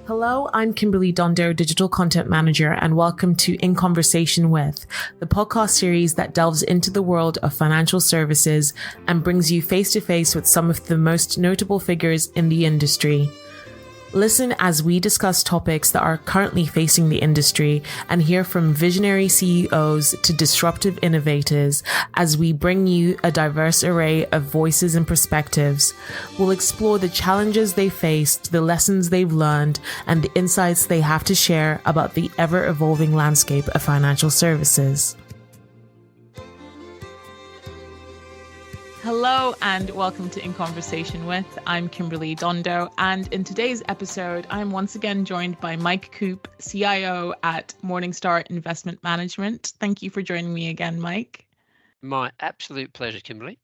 Hello, I'm Kimberley, Dondo, Digital Content Manager, and welcome to In Conversation With, the podcast series that delves into the world of financial services and brings you face to face with some of the most notable figures in the industry. Listen as we discuss topics that are currently facing the industry and hear from visionary CEOs to disruptive innovators as we bring you a diverse array of voices and perspectives. We'll explore the challenges they faced, the lessons they've learned, and the insights they have to share about the ever-evolving landscape of financial services. Hello and welcome to In Conversation With. I'm Kimberley Dondo, and in today's episode, I'm once again joined by Mike Coop, CIO at Morningstar Investment Management. Thank you for joining me again, Mike. My absolute pleasure, Kimberley.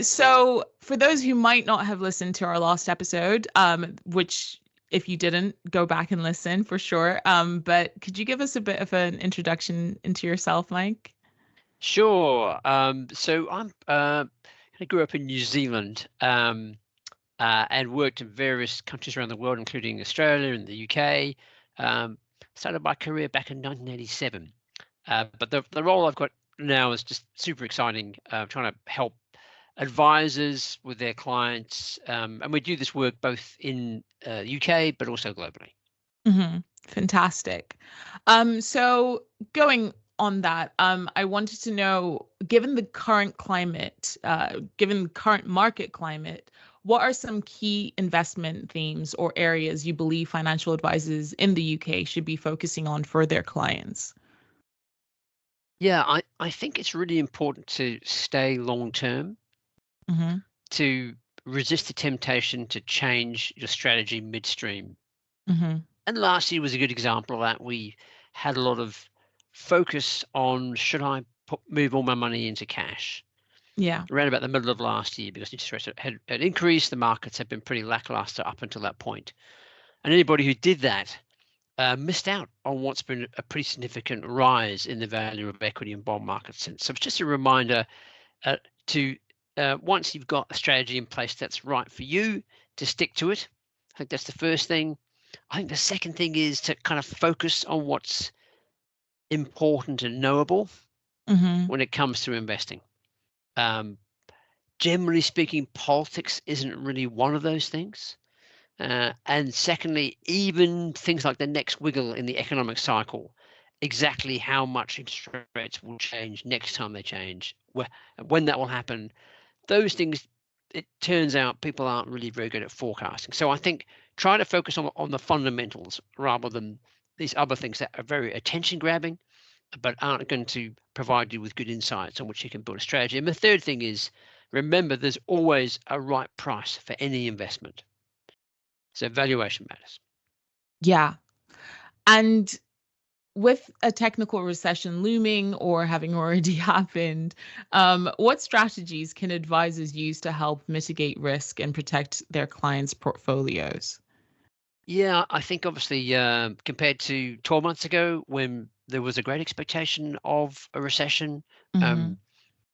So for those who might not have listened to our last episode, which if you didn't, go back and listen for sure. But could you give us a bit of an introduction into yourself, Mike? Sure. So I grew up in New Zealand and worked in various countries around the world, including Australia and the UK. Started my career back in 1987. But the role I've got now is just super exciting, trying to help advisors with their clients. And we do this work both in the UK, but also globally. Mm-hmm. Fantastic. So going on that, I wanted to know, given the current climate, given the current market climate, what are some key investment themes or areas you believe financial advisors in the UK should be focusing on for their clients? Yeah, I think it's really important to stay long term, Mm-hmm. to resist the temptation to change your strategy midstream. Mm-hmm. And last year was a good example of that. We had a lot of focus on should I move all my money into cash Yeah. around about the middle of last year, because interest rates had increased. The markets had been pretty lackluster up until that point. And anybody who did that missed out on what's been a pretty significant rise in the value of equity and bond markets since. So it's just a reminder to once you've got a strategy in place that's right for you, to stick to it. I think that's the first thing. I think the second thing is to kind of focus on what's important and knowable Mm-hmm. when it comes to investing. Generally speaking, politics isn't really one of those things. And secondly, even things like the next wiggle in the economic cycle, exactly how much interest rates will change next time they change, when that will happen, those things, it turns out people aren't really very good at forecasting. So I think try to focus on the fundamentals rather than these other things that are very attention grabbing, but aren't going to provide you with good insights on which you can build a strategy. And the third thing is, remember, there's always a right price for any investment. So valuation matters. Yeah. And with a technical recession looming or having already happened, what strategies can advisors use to help mitigate risk and protect their clients' portfolios? Yeah, I think obviously compared to 12 months ago, when there was a great expectation of a recession Mm-hmm.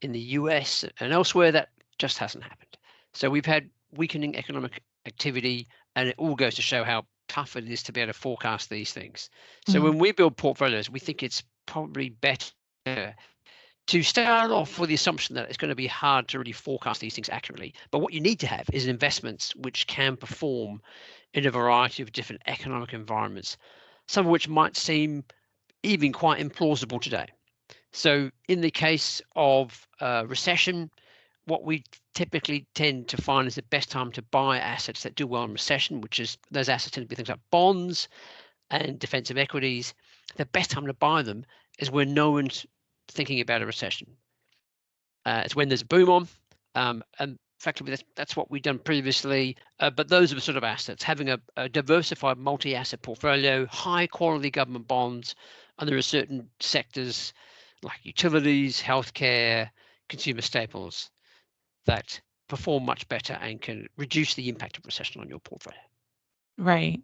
in the US and elsewhere, that just hasn't happened. So we've had weakening economic activity, and it all goes to show how tough it is to be able to forecast these things. So when we build portfolios, we think it's probably better to start off with the assumption that it's going to be hard to really forecast these things accurately. But what you need to have is investments which can perform in a variety of different economic environments, some of which might seem even quite implausible today. So in the case of recession, what we typically tend to find is the best time to buy assets that do well in recession, which is those assets tend to be things like bonds and defensive equities. The best time to buy them is when no one's thinking about a recession. It's when there's a boom on, and effectively that's what we've done previously. But those are the sort of assets, having a diversified multi-asset portfolio, high quality government bonds, and there are certain sectors like utilities, healthcare, consumer staples that perform much better and can reduce the impact of recession on your portfolio. Right.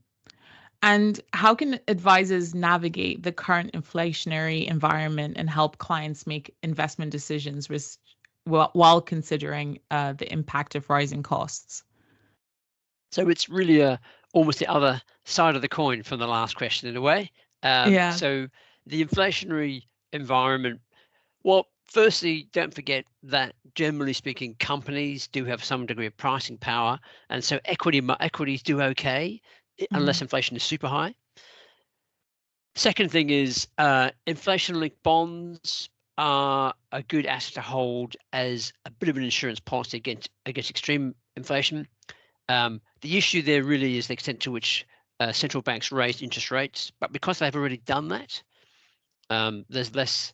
And how can advisors navigate the current inflationary environment and help clients make investment decisions while considering the impact of rising costs? So it's really a almost the other side of the coin from the last question in a way. Yeah. So the inflationary environment, well, firstly, don't forget that generally speaking, companies do have some degree of pricing power, and so equities do okay unless inflation is super high. Second thing is inflation-linked bonds are a good asset to hold as a bit of an insurance policy against extreme inflation. The issue there really is the extent to which central banks raise interest rates, but because they've already done that, there's less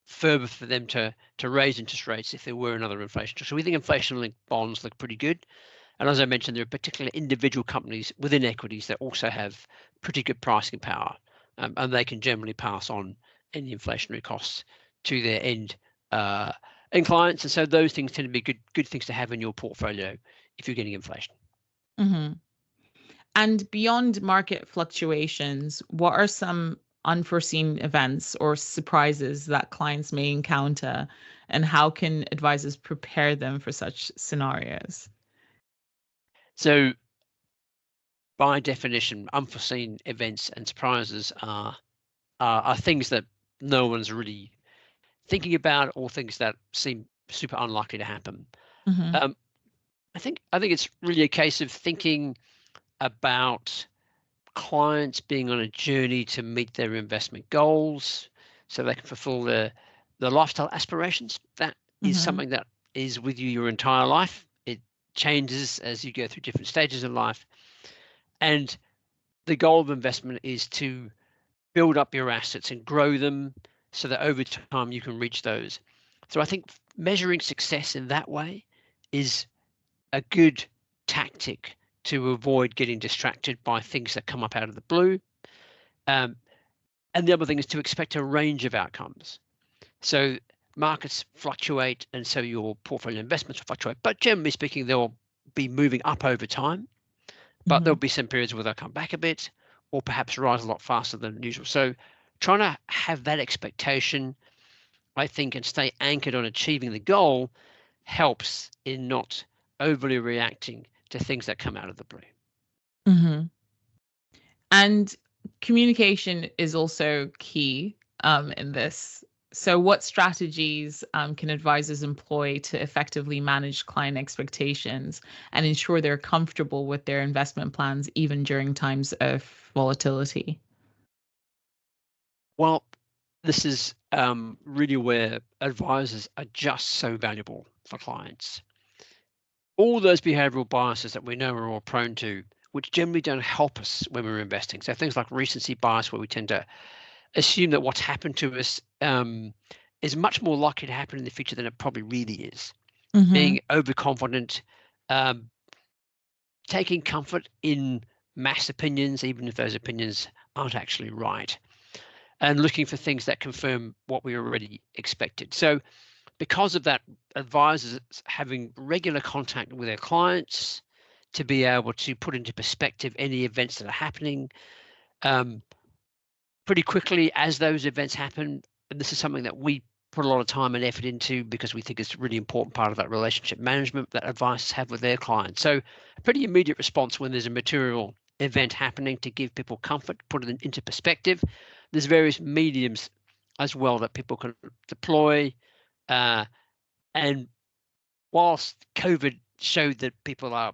further for them to raise interest rates if there were another inflation. So we think inflation-linked bonds look pretty good. And as I mentioned, there are particular individual companies within equities that also have pretty good pricing power, and they can generally pass on any inflationary costs to their end clients. And so those things tend to be good things to have in your portfolio if you're getting inflation. And beyond market fluctuations, what are some unforeseen events or surprises that clients may encounter, and how can advisors prepare them for such scenarios? So by definition, unforeseen events and surprises are things that no one's really thinking about, or things that seem super unlikely to happen. I think it's really a case of thinking about clients being on a journey to meet their investment goals so they can fulfill their lifestyle aspirations. That is something that is with you your entire life. It changes as you go through different stages of life. And the goal of investment is to build up your assets and grow them so that over time you can reach those. So I think measuring success in that way is a good tactic to avoid getting distracted by things that come up out of the blue. And the other thing is to expect a range of outcomes. So markets fluctuate, and so your portfolio investments will fluctuate. But generally speaking, they'll be moving up over time. But there'll be some periods where they'll come back a bit, or perhaps rise a lot faster than usual. So trying to have that expectation, I think, and stay anchored on achieving the goal helps in not overly reacting to things that come out of the blue. And communication is also key in this. So what strategies can advisors employ to effectively manage client expectations and ensure they're comfortable with their investment plans even during times of volatility? Well, this is really where advisors are just so valuable for clients. All those behavioral biases that we know we're all prone to, which generally don't help us when we're investing. So things like recency bias, where we tend to assume that what's happened to us is much more likely to happen in the future than it probably really is. Being overconfident, taking comfort in mass opinions, even if those opinions aren't actually right, and looking for things that confirm what we already expected. So because of that, advisors having regular contact with their clients to be able to put into perspective any events that are happening pretty quickly as those events happen. And this is something that we put a lot of time and effort into because we think it's a really important part of that relationship management that advisors have with their clients. So a pretty immediate response when there's a material event happening to give people comfort, put it into perspective. There's various mediums as well that people can deploy. And whilst COVID showed that people are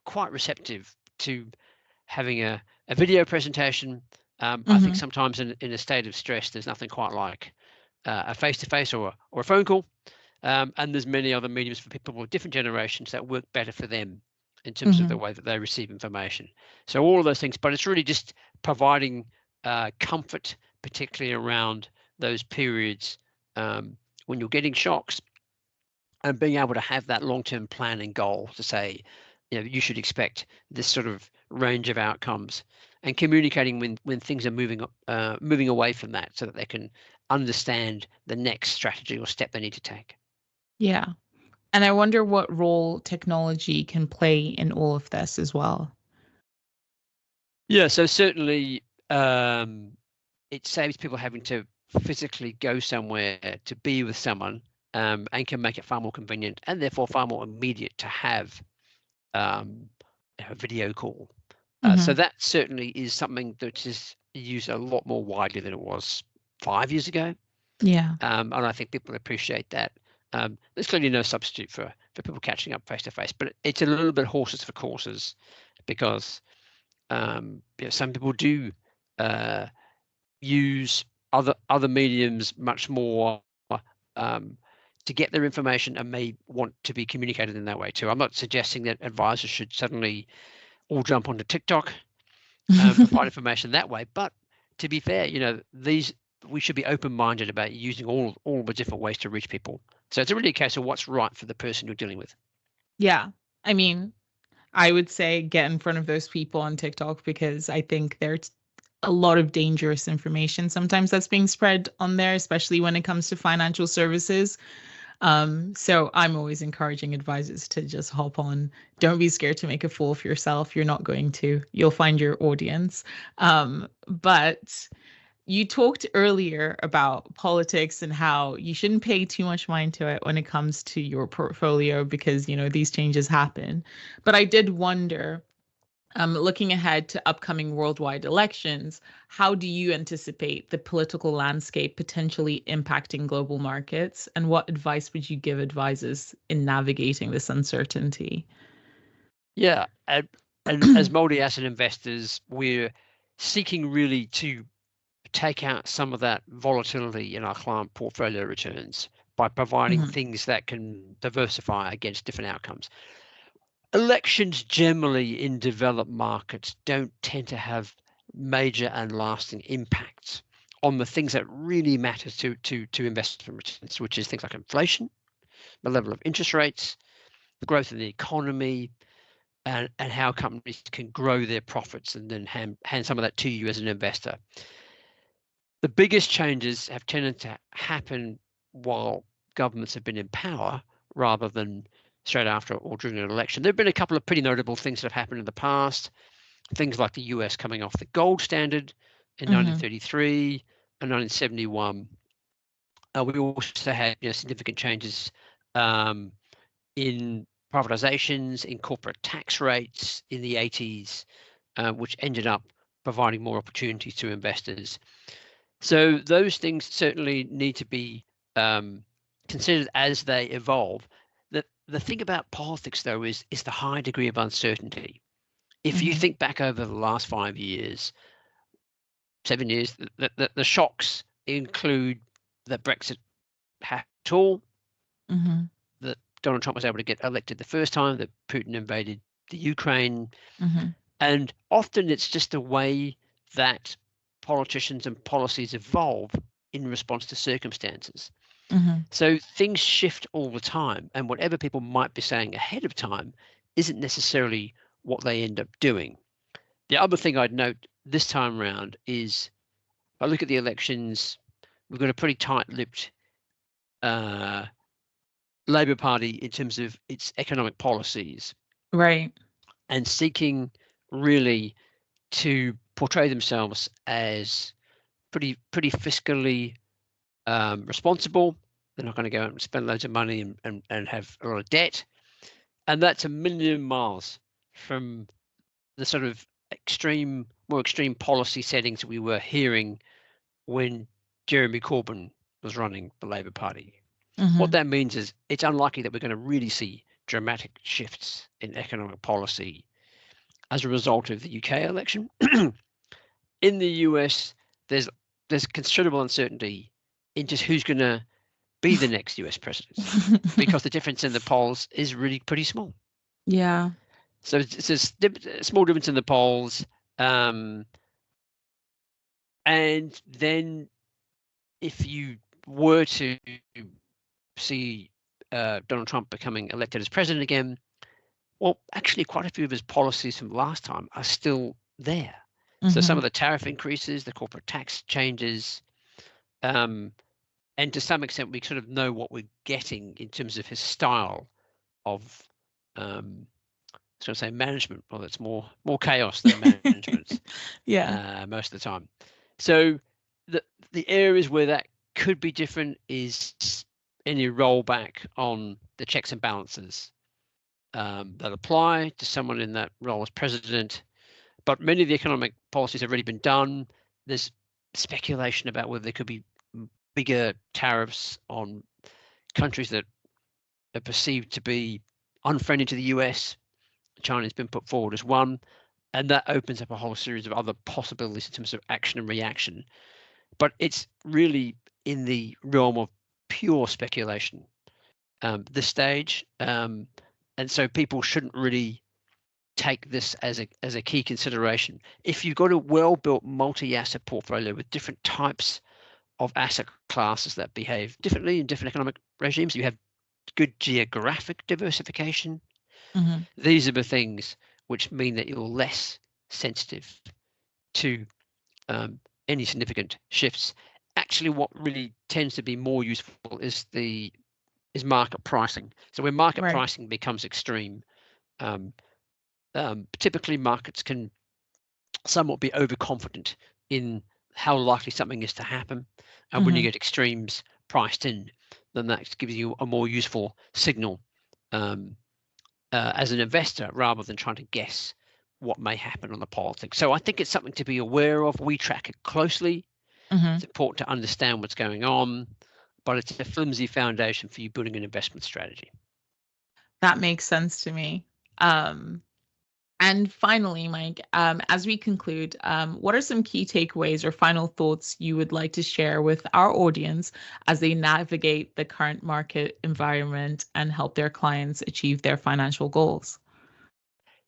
quite receptive to having a video presentation, I think sometimes in a state of stress, there's nothing quite like a face-to-face or a phone call. And there's many other mediums for people with different generations that work better for them in terms of the way that they receive information. So all of those things, but it's really just providing comfort, particularly around those periods when you're getting shocks, and being able to have that long-term planning goal to say, you should expect this sort of range of outcomes, and communicating when things are moving away from that, so that they can understand the next strategy or step they need to take. Yeah. And I wonder what role technology can play in all of this as well. Yeah, so certainly it saves people having to physically go somewhere to be with someone, and can make it far more convenient and therefore far more immediate to have a video call So that certainly is something that is used a lot more widely than it was 5 years ago. Yeah. And I think people appreciate that. There's clearly no substitute for people catching up face to face, but it's a little bit horses for courses, because some people do use other mediums much more to get their information, and may want to be communicated in that way too. I'm not suggesting that advisors should suddenly all jump onto TikTok and provide information that way, but to be fair, we should be open-minded about using all the different ways to reach people. So it's really a case of what's right for the person you're dealing with. Yeah. I mean, I would say get in front of those people on TikTok, because I think there's a lot of dangerous information sometimes that's being spread on there, especially when it comes to financial services. So I'm always encouraging advisors to just hop on. Don't be scared to make a fool of yourself. You're not going to. You'll find your audience. But you talked earlier about politics and how you shouldn't pay too much mind to it when it comes to your portfolio, because, these changes happen. But I did wonder, looking ahead to upcoming worldwide elections, how do you anticipate the political landscape potentially impacting global markets? And what advice would you give advisors in navigating this uncertainty? Yeah, and as multi-asset investors, we're seeking really to take out some of that volatility in our client portfolio returns by providing things that can diversify against different outcomes. Elections generally in developed markets don't tend to have major and lasting impacts on the things that really matter to investment returns, which is things like inflation, the level of interest rates, the growth of the economy, and how companies can grow their profits, and then hand some of that to you as an investor. The biggest changes have tended to happen while governments have been in power, rather than straight after or during an election. There have been a couple of pretty notable things that have happened in the past. Things like the US coming off the gold standard in 1933 and 1971. We also had significant changes in privatizations, in corporate tax rates in the 80s, which ended up providing more opportunities to investors. So those things certainly need to be considered as they evolve. The thing about politics, though, is the high degree of uncertainty. If you think back over the last 5 years, 7 years, the shocks include that Brexit happened at all, that Donald Trump was able to get elected the first time, that Putin invaded the Ukraine, and often it's just the way that politicians and policies evolve in response to circumstances. So things shift all the time, and whatever people might be saying ahead of time isn't necessarily what they end up doing. The other thing I'd note this time around is, if I look at the elections, we've got a pretty tight-lipped Labour Party in terms of its economic policies, Right. and seeking really to portray themselves as pretty fiscally responsible. They're not going to go out and spend loads of money and have a lot of debt. And that's a million miles from the sort of more extreme policy settings that we were hearing when Jeremy Corbyn was running the Labour Party. What that means is it's unlikely that we're going to really see dramatic shifts in economic policy as a result of the UK election. In the US, there's considerable uncertainty in just who's going to be the next US president, because the difference in the polls is really pretty small. Yeah. So it's a small difference in the polls. And then if you were to see Donald Trump becoming elected as president again, well, actually quite a few of his policies from last time are still there. So some of the tariff increases, the corporate tax changes, and to some extent we sort of know what we're getting in terms of his style of management. Well, it's more chaos than management. Most of the time. So the areas where that could be different is any rollback on the checks and balances that apply to someone in that role as president, But many of the economic policies have already been done. There's speculation about whether there could be bigger tariffs on countries that are perceived to be unfriendly to the US. China's been put forward as one, and that opens up a whole series of other possibilities in terms of action and reaction. But it's really in the realm of pure speculation this stage, and so people shouldn't really take this as a key consideration. If you've got a well-built multi-asset portfolio with different types of asset classes that behave differently in different economic regimes, you have good geographic diversification. Mm-hmm. These are the things which mean that you're less sensitive to any significant shifts. Actually, what really tends to be more useful is market pricing. So when market pricing becomes extreme, typically markets can somewhat be overconfident in how likely something is to happen. And when you get extremes priced in, then that gives you a more useful signal as an investor, rather than trying to guess what may happen on the politics. So I think it's something to be aware of. We track it closely. It's important to understand what's going on, but it's a flimsy foundation for you building an investment strategy. That makes sense to me. And finally, Mike, as we conclude, what are some key takeaways or final thoughts you would like to share with our audience as they navigate the current market environment and help their clients achieve their financial goals?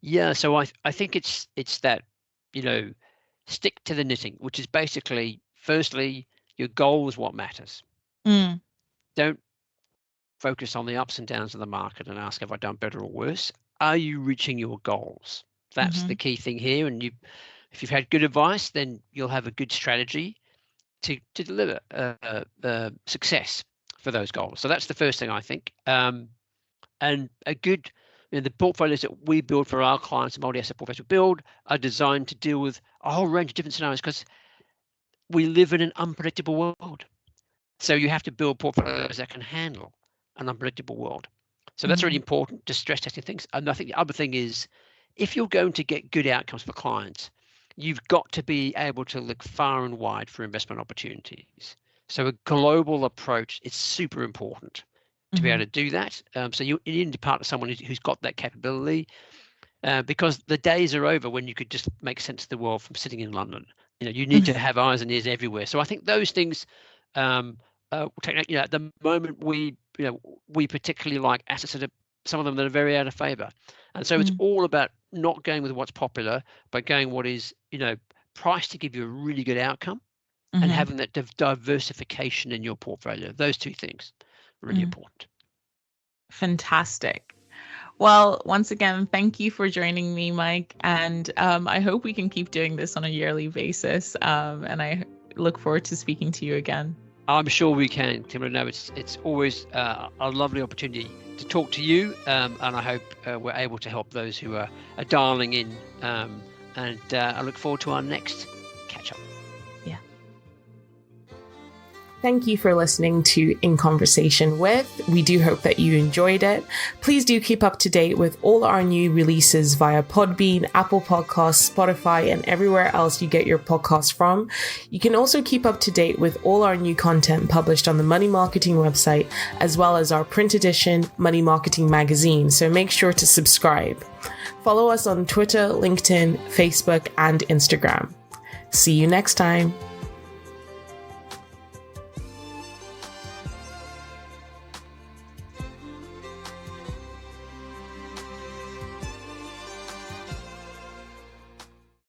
Yeah, so I think it's that, stick to the knitting, which is basically, firstly, your goal is what matters. Don't focus on the ups and downs of the market and ask, have I done better or worse? Are you reaching your goals? That's the key thing here. And if you've had good advice, then you'll have a good strategy to deliver success for those goals. So that's the first thing, I think. And a good, the portfolios that we build for our clients, the multi-asset portfolios we build, are designed to deal with a whole range of different scenarios, because we live in an unpredictable world. So you have to build portfolios that can handle an unpredictable world. So that's really important, just stress testing things. And I think the other thing is, if you're going to get good outcomes for clients, you've got to be able to look far and wide for investment opportunities. So a global approach is super important to be able to do that. So you need to partner with someone who's got that capability, because the days are over when you could just make sense of the world from sitting in London. You need to have eyes and ears everywhere. So I think those things, at the moment we particularly like assets that are, some of them that are very out of favor. And so it's all about not going with what's popular, but going what is, priced to give you a really good outcome, and having that diversification in your portfolio. Those two things are really important. Fantastic. Well, once again, thank you for joining me, Mike. And I hope we can keep doing this on a yearly basis. And I look forward to speaking to you again. I'm sure we can, Kimberley. No, it's always a lovely opportunity to talk to you, and I hope we're able to help those who are dialing in, and I look forward to our next catch-up. Yeah. Thank you for listening to In Conversation With. We do hope that you enjoyed it. Please do keep up to date with all our new releases via Podbean, Apple Podcasts, Spotify, and everywhere else you get your podcasts from. You can also keep up to date with all our new content published on the Money Marketing website, as well as our print edition Money Marketing magazine. So make sure to subscribe. Follow us on Twitter, LinkedIn, Facebook, and Instagram. See you next time.